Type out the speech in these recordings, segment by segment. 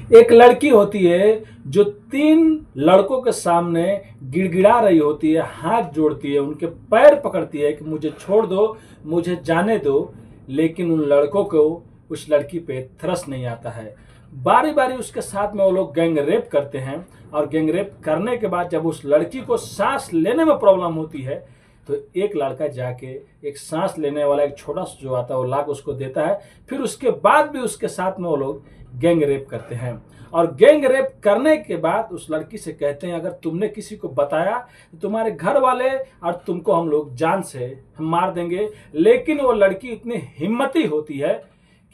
एक लड़की होती है जो 3 लड़कों के सामने गिड़गिड़ा रही होती है, हाथ जोड़ती है, उनके पैर पकड़ती है कि मुझे छोड़ दो, मुझे जाने दो, लेकिन उन लड़कों को उस लड़की पे तरस नहीं आता है। बारी बारी उसके साथ में वो लोग गैंग रेप करते हैं और गैंग रेप करने के बाद जब उस लड़की को सांस लेने में प्रॉब्लम होती है तो एक लड़का जाके एक सांस लेने वाला एक छोटा सा जो आता है वो लाख उसको देता है। फिर उसके बाद भी उसके साथ में वो लोग गैंग रेप करते हैं और गैंग रेप करने के बाद उस लड़की से कहते हैं अगर तुमने किसी को बताया तो तुम्हारे घर वाले और तुमको हम लोग जान से हम मार देंगे। लेकिन वो लड़की इतनी हिम्मती होती है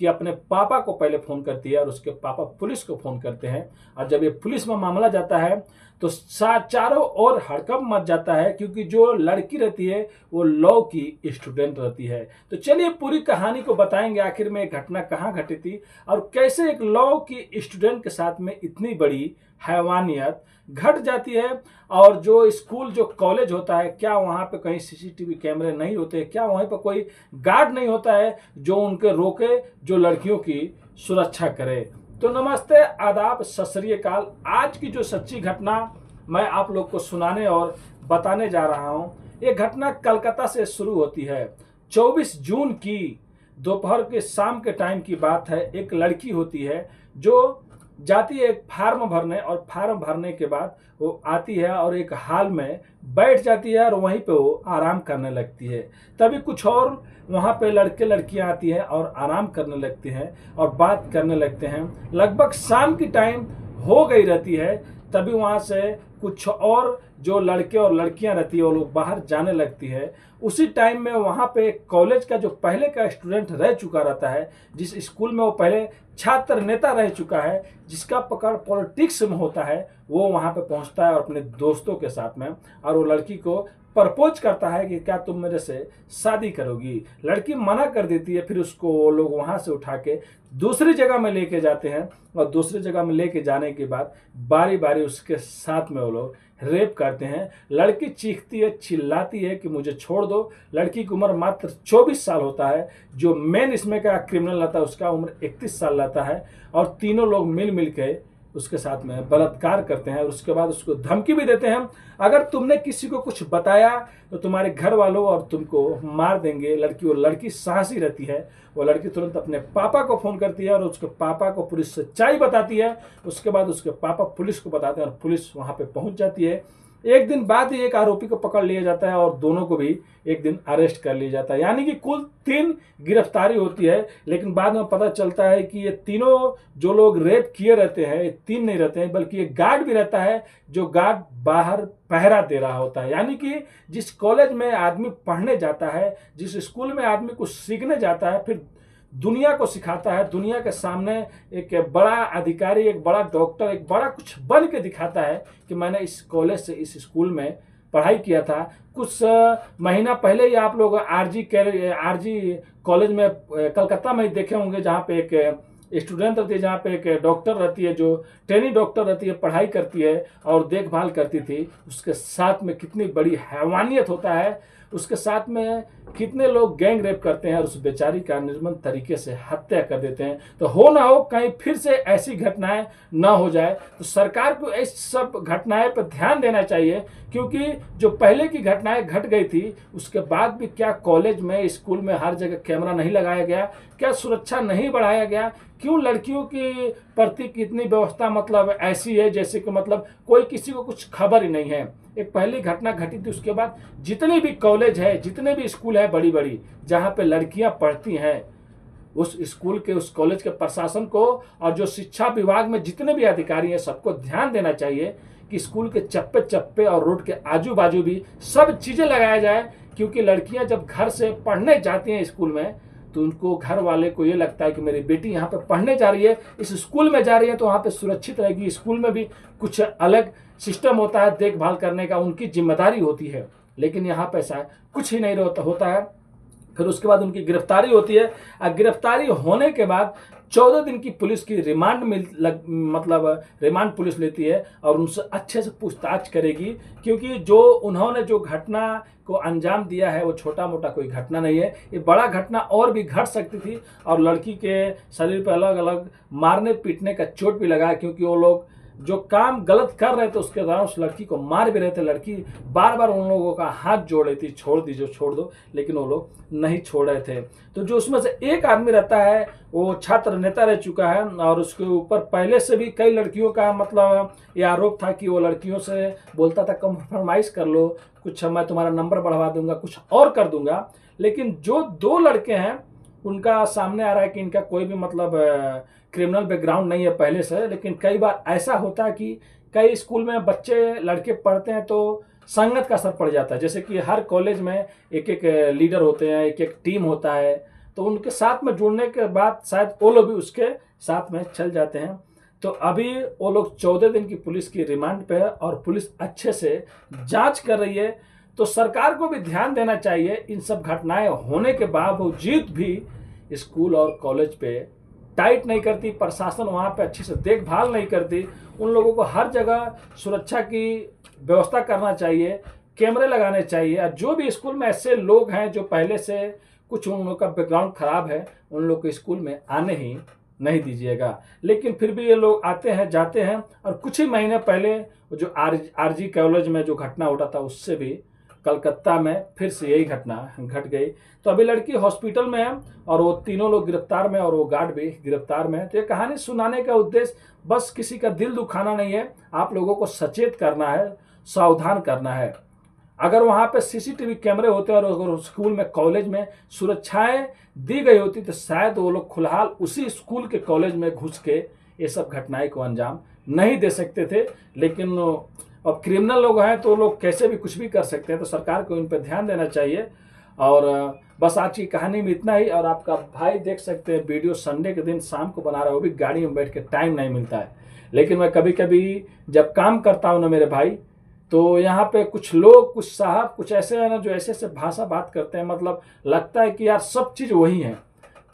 कि अपने पापा को पहले फ़ोन करती है और उसके पापा पुलिस को फ़ोन करते हैं। और जब ये पुलिस में मामला जाता है तो चारों ओर हड़कंप मच जाता है, क्योंकि जो लड़की रहती है वो लॉ की स्टूडेंट रहती है। तो चलिए पूरी कहानी को बताएंगे, आखिर में एक घटना कहाँ घटी थी और कैसे एक लॉ की स्टूडेंट के साथ में इतनी बड़ी हैवानियत घट जाती है। और जो स्कूल जो कॉलेज होता है, क्या वहाँ पे कहीं सीसीटीवी कैमरे नहीं होते, क्या वहीं पर कोई गार्ड नहीं होता है जो उनके रोके, जो लड़कियों की सुरक्षा करे। तो नमस्ते, आदाब, सत श्री अकाल। आज की जो सच्ची घटना मैं आप लोग को सुनाने और बताने जा रहा हूँ, ये घटना कलकत्ता से शुरू होती है। 24 जून की दोपहर के शाम के टाइम की बात है। एक लड़की होती है जो जाती है एक फार्म भरने और फार्म भरने के बाद वो आती है और एक हॉल में बैठ जाती है और वहीं पे वो आराम करने लगती है। तभी कुछ और वहाँ पे लड़के लड़कियाँ आती हैं और आराम करने लगते हैं और बात करने लगते हैं। लगभग शाम की टाइम हो गई रहती है। तभी वहाँ से कुछ और जो लड़के और लड़कियां रहती है वो लोग बाहर जाने लगती है। उसी टाइम में वहाँ पे कॉलेज का जो पहले का स्टूडेंट रह चुका रहता है, जिस स्कूल में वो पहले छात्र नेता रह चुका है, जिसका पकड़ पॉलिटिक्स में होता है, वो वहाँ पे पहुँचता है और अपने दोस्तों के साथ में, और वो लड़की को प्रपोज करता है कि क्या तुम मेरे से शादी करोगी। लड़की मना कर देती है। फिर उसको वो लोग वहाँ से उठा के दूसरी जगह में लेके जाते हैं और दूसरी जगह में लेके जाने के बाद बारी बारी उसके साथ में वो लोग रेप करते हैं। लड़की चीखती है, चिल्लाती है कि मुझे छोड़ दो। लड़की की उम्र मात्र 24 साल होता है। जो मेन इसमें का क्रिमिनल रहता है उसका उम्र 31 साल रहता है। और तीनों लोग मिल के उसके साथ में बलात्कार करते हैं और उसके बाद उसको धमकी भी देते हैं, अगर तुमने किसी को कुछ बताया तो तुम्हारे घर वालों और तुमको मार देंगे। लड़की साहसी रहती है। वो लड़की तुरंत अपने पापा को फ़ोन करती है और उसके पापा को पुलिस सच्चाई बताती है। उसके बाद उसके पापा पुलिस को बताते हैं और पुलिस वहाँ पे पहुँच जाती है। एक दिन बाद ही एक आरोपी को पकड़ लिया जाता है और दोनों को भी एक दिन अरेस्ट कर लिया जाता है। यानी कि कुल 3 गिरफ्तारी होती है। लेकिन बाद में पता चलता है कि ये तीनों जो लोग रेप किए रहते हैं, ये 3 नहीं रहते हैं, बल्कि एक गार्ड भी रहता है जो गार्ड बाहर पहरा दे रहा होता है। यानी कि जिस कॉलेज में आदमी पढ़ने जाता है, जिस स्कूल में आदमी कुछ सीखने जाता है, फिर दुनिया को सिखाता है, दुनिया के सामने एक बड़ा अधिकारी, एक बड़ा डॉक्टर, एक बड़ा कुछ बन के दिखाता है कि मैंने इस कॉलेज से, इस स्कूल में पढ़ाई किया था। कुछ महीना पहले ही आप लोग आरजी कॉलेज में कलकत्ता में देखे होंगे, जहाँ पे एक स्टूडेंट रहती है, जहाँ पे एक डॉक्टर रहती है जो ट्रेनी डॉक्टर रहती है, पढ़ाई करती है और देखभाल करती थी। उसके साथ में कितनी बड़ी हैवानियत होता है, उसके साथ में कितने लोग गैंग रेप करते हैं और उस बेचारी का निर्मम तरीके से हत्या कर देते हैं। तो हो ना हो कहीं फिर से ऐसी घटनाएं ना हो जाए, तो सरकार को इस सब घटनाएं पर ध्यान देना चाहिए। क्योंकि जो पहले की घटनाएं घट गई थी उसके बाद भी क्या कॉलेज में, स्कूल में हर जगह कैमरा नहीं लगाया गया? क्या सुरक्षा नहीं बढ़ाया गया? क्यों लड़कियों की प्रति कितनी व्यवस्था मतलब ऐसी है जैसे कि मतलब कोई किसी को कुछ खबर ही नहीं है। एक पहली घटना घटी थी, उसके बाद जितने भी कॉलेज है, जितने भी स्कूल है बड़ी बड़ी जहाँ पे लड़कियाँ पढ़ती हैं, उस स्कूल के, उस कॉलेज के प्रशासन को और जो शिक्षा विभाग में जितने भी अधिकारी हैं सबको ध्यान देना चाहिए कि स्कूल के चप्पे चप्पे और रोड के आजू बाजू भी सब चीज़ें लगाया जाए। क्योंकि लड़कियां जब घर से पढ़ने जाती हैं स्कूल में तो उनको घर वाले को ये लगता है कि मेरी बेटी यहाँ पे पढ़ने जा रही है, इस स्कूल में जा रही है तो वहाँ पे सुरक्षित रहेगी। स्कूल में भी कुछ अलग सिस्टम होता है देखभाल करने का, उनकी जिम्मेदारी होती है। लेकिन यहाँ पे ऐसा कुछ ही नहीं होता है। फिर उसके बाद उनकी गिरफ्तारी होती है और गिरफ्तारी होने के बाद 14 दिन की पुलिस की रिमांड मतलब रिमांड पुलिस लेती है और उनसे अच्छे से पूछताछ करेगी, क्योंकि जो उन्होंने जो घटना को अंजाम दिया है वो छोटा मोटा कोई घटना नहीं है, ये बड़ा घटना और भी घट सकती थी। और लड़की के शरीर पर अलग अलग मारने पीटने का चोट भी लगा, क्योंकि वो लोग जो काम गलत कर रहे थे उसके दौरान उस लड़की को मार भी रहे थे। लड़की बार बार उन लोगों का हाथ जोड़ रही थी, छोड़ दीजिए छोड़ दो, लेकिन वो लोग नहीं छोड़ रहे थे। तो जो उसमें से एक आदमी रहता है वो छात्र नेता रह चुका है और उसके ऊपर पहले से भी कई लड़कियों का मतलब ये आरोप था कि वो लड़कियों से बोलता था कम्प्रोमाइज कर लो, कुछ मैं तुम्हारा नंबर बढ़वा दूंगा, कुछ और कर दूंगा। लेकिन जो 2 लड़के हैं उनका सामने आ रहा है कि इनका कोई भी मतलब क्रिमिनल बैकग्राउंड नहीं है पहले से। लेकिन कई बार ऐसा होता है कि कई स्कूल में बच्चे लड़के पढ़ते हैं तो संगत का असर पड़ जाता है। जैसे कि हर कॉलेज में एक एक लीडर होते हैं, एक एक टीम होता है, तो उनके साथ में जुड़ने के बाद शायद वो लोग भी उसके साथ में चल जाते हैं। तो अभी वो लोग 14 दिन की पुलिस की रिमांड पे है और पुलिस अच्छे से जांच कर रही है। तो सरकार को भी ध्यान देना चाहिए, इन सब घटनाएं होने के बावजूद भी स्कूल और कॉलेज पे टाइट नहीं करती, प्रशासन वहाँ पे अच्छी से देखभाल नहीं करती। उन लोगों को हर जगह सुरक्षा की व्यवस्था करना चाहिए, कैमरे लगाने चाहिए। और जो भी स्कूल में ऐसे लोग हैं जो पहले से कुछ उन लोगों का बैकग्राउंड खराब है, उन लोग को स्कूल में आने ही नहीं दीजिएगा। लेकिन फिर भी ये लोग आते हैं जाते हैं। और कुछ ही महीने पहले जो आरजी कॉलेज में जो घटना उठा था उससे भी कलकत्ता में फिर से यही घटना घट गई। तो अभी लड़की हॉस्पिटल में है और वो तीनों लोग गिरफ्तार में और वो गार्ड भी गिरफ्तार में है। तो ये कहानी सुनाने का उद्देश्य बस किसी का दिल दुखाना नहीं है, आप लोगों को सचेत करना है, सावधान करना है। अगर वहाँ पे सीसीटीवी कैमरे होते और अगर स्कूल में कॉलेज में सुरक्षाएं दी गई होती तो शायद वो लोग खुलहाल उसी स्कूल के कॉलेज में घुस के ये सब घटनाएं को अंजाम नहीं दे सकते थे। लेकिन अब क्रिमिनल लोग हैं तो लोग कैसे भी कुछ भी कर सकते हैं, तो सरकार को इन पर ध्यान देना चाहिए। और बस आज की कहानी में इतना ही। और आपका भाई देख सकते हैं वीडियो संडे के दिन शाम को बना रहा है, वो भी गाड़ी में बैठ के, टाइम नहीं मिलता है। लेकिन मैं कभी कभी जब काम करता हूँ ना मेरे भाई, तो यहाँ पे कुछ लोग, कुछ साहब, कुछ ऐसे हैं ना जो ऐसे ऐसे भाषा बात करते हैं, मतलब लगता है कि यार सब चीज़ वही है।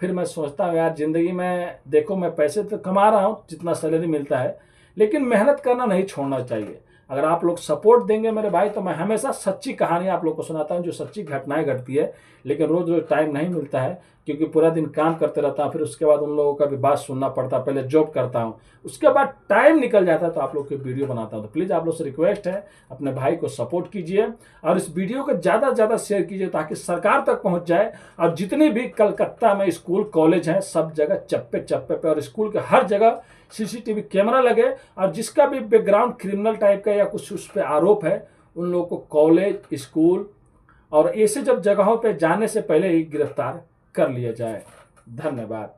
फिर मैं सोचता हूँ यार ज़िंदगी में देखो मैं पैसे तो कमा रहा हूँ जितना सैलरी मिलता है, लेकिन मेहनत करना नहीं छोड़ना चाहिए। अगर आप लोग सपोर्ट देंगे मेरे भाई तो मैं हमेशा सच्ची कहानी आप लोग को सुनाता हूँ, जो सच्ची घटनाएं घटती है। लेकिन रोज़ रोज़ टाइम नहीं मिलता है क्योंकि पूरा दिन काम करते रहता हूँ, फिर उसके बाद उन लोगों का भी बात सुनना पड़ता है। पहले जॉब करता हूँ, उसके बाद टाइम निकल जाता है तो आप लोग की वीडियो बनाता हूँ। तो प्लीज़ आप लोग से रिक्वेस्ट है, अपने भाई को सपोर्ट कीजिए और इस वीडियो को ज़्यादा से ज़्यादा शेयर कीजिए ताकि सरकार तक पहुँच जाए। और जितने भी कलकत्ता में स्कूल कॉलेज हैं सब जगह चप्पे चप्पे पे और स्कूल के हर जगह सीसीटीवी कैमरा लगे। और जिसका भी बैकग्राउंड क्रिमिनल टाइप का या कुछ उस पर आरोप है, उन लोगों को कॉलेज, स्कूल और ऐसे जब जगहों पे जाने से पहले ही गिरफ्तार कर लिया जाए। धन्यवाद।